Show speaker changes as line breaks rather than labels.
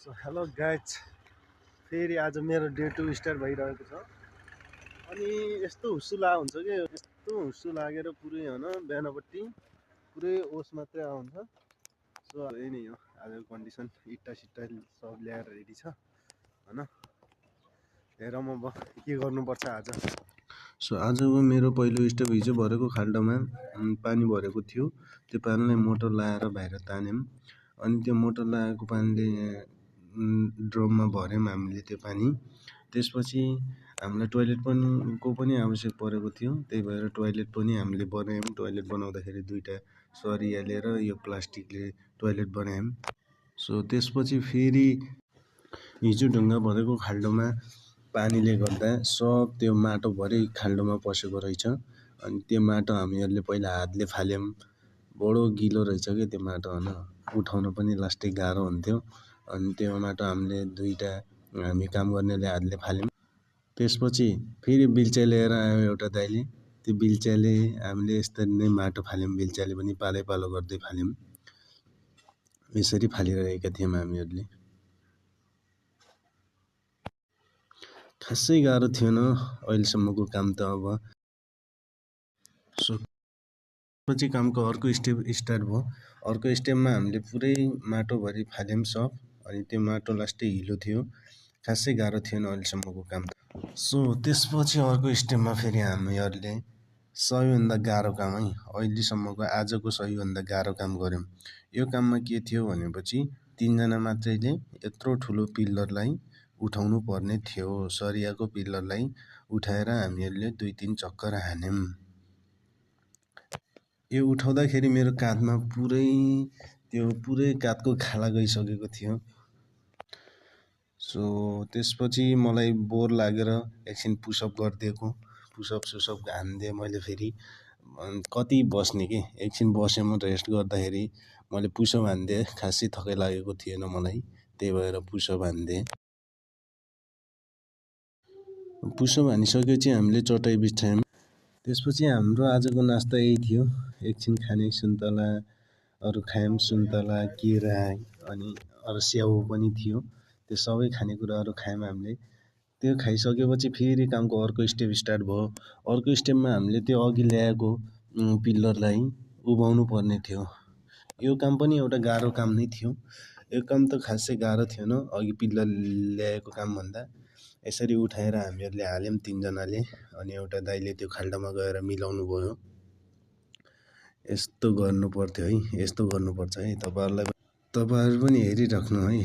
So hello guys, फेरि आज मेरो डे 2 स्टार्ट भइरहेको छ। अनि यस्तो हुस्सु हुन्छ कि यस्तो हुस्सु लागेर पुरै बिहानपट्टि पुरै ओस मात्रै आउँछ। सो यही नै हो आजको कन्डिसन। इट्टा सिट्टा सब ल्याएर रेडी छ होइन। हेरौँ अब के गर्नुपर्छ आज। सो आजको मेरो पहिलो स्टेप हिजो भरेको खाल्डोमा पानी भरेको थियो। त्यो पानीलाई मोटर लगाएर बाहिर तान्यौँ। अनि त्यो मोटर लगाएको पानीले ड्रममा भर्यौँ हामीले त्यो पानी। त्यसपछि हामीलाई टोइलेट पनि आवश्यक परेको थियो, त्यही भएर टोइलेट पनि हामीले बनायौँ। टोइलेट बनाउँदाखेरि दुईवटा सरिया लिएर यो प्लास्टिकले टोइलेट बनायौँ। सो त्यसपछि फेरि हिजो ढुङ्गा भरेको खाल्डोमा पानीले गर्दा सब त्यो माटोभरि खाल्डोमा पसेको रहेछ। अनि त्यो माटो हामीहरूले पहिला हातले फाल्यौँ। बडो गिलो रहेछ क्या त्यो माटो होइन, उठाउन पनि लास्टै गाह्रो हुन्थ्यो। अनि त्यो माटो हामी काम गर्नेले हातले फाल्यौँ। त्यसपछि फेरि बिल्चा लिएर आयो एउटा दाइले। त्यो बिल्चाले हामीले यसरी नै माटो फाल्यौँ। बिल्चाले पनि पालो गर्दै फाल्यौँ। यसरी फालिरहेका थियौँ हामीहरूले। खासै गाह्रो थिएन अहिलेसम्मको काम त। अब सो पछि कामको अर्को स्टेप स्टार्ट भयो। अर्को स्टेपमा हामीले पुरै माटोभरि फाल्यौँ सब। अनि त्यो माटो लास्टै हिलो थियो, खासै गाह्रो थिएन अहिलेसम्मको काम। सो त्यसपछि अर्को स्टेपमा फेरि हामीहरूले सबैभन्दा गाह्रो काम है, अहिलेसम्मको आजको सबैभन्दा गाह्रो काम गऱ्यौँ। यो काममा के थियो भनेपछि 3 जना मात्रैले यत्रो ठुलो पिल्लरलाई उठाउनु पर्ने थियो। सरियाको पिल्लरलाई उठाएर हामीहरूले 2-3 चक्कर हान्यौँ। यो उठाउँदाखेरि मेरो काँधमा पुरै काँधको खाला गइसकेको थियो। सो त्यसपछि मलाई बोर लागेर एकछिन पुसअप गरिदिएको। पुसअप हानिदिएँ मैले। फेरि कति बस्ने कि एकछिन बसेँ रेस्ट गर्दाखेरि मैले पुसअप हानिदिएँ। खासै थकाइ लागेको थिएन मलाई, त्यही भएर पुसअप हानिदिएँ। पुसअप हानिसकेपछि हामीले चटाइ बिछायौँ। त्यसपछि हाम्रो आजको नास्ता यही थियो। एकछिन खाने सुन्तला अरू खायौँ, सुन्तला केरा अनि अरू स्याउ पनि थियो। त्यो सबै खानेकुराहरू खायौँ हामीले। त्यो खाइसकेपछि फेरि कामको अर्को स्टेप स्टार्ट भयो। अर्को स्टेपमा हामीले त्यो अघि ल्याएको पिल्लरलाई उभाउनु पर्ने थियो। यो काम पनि एउटा गाह्रो काम नै थियो। यो काम त खासै गाह्रो थिएन अघि पिल्लर ल्याएको कामभन्दा। यसरी उठाएर हामीहरूले हाल्यौँ 3 जनाले। अनि एउटा दाइले त्यो खाल्डोमा गएर मिलाउनु भयो। यस्तो गर्नु पर्थ्यो है, यस्तो गर्नुपर्छ है। तपाईँहरू पनि हेरिराख्नु है।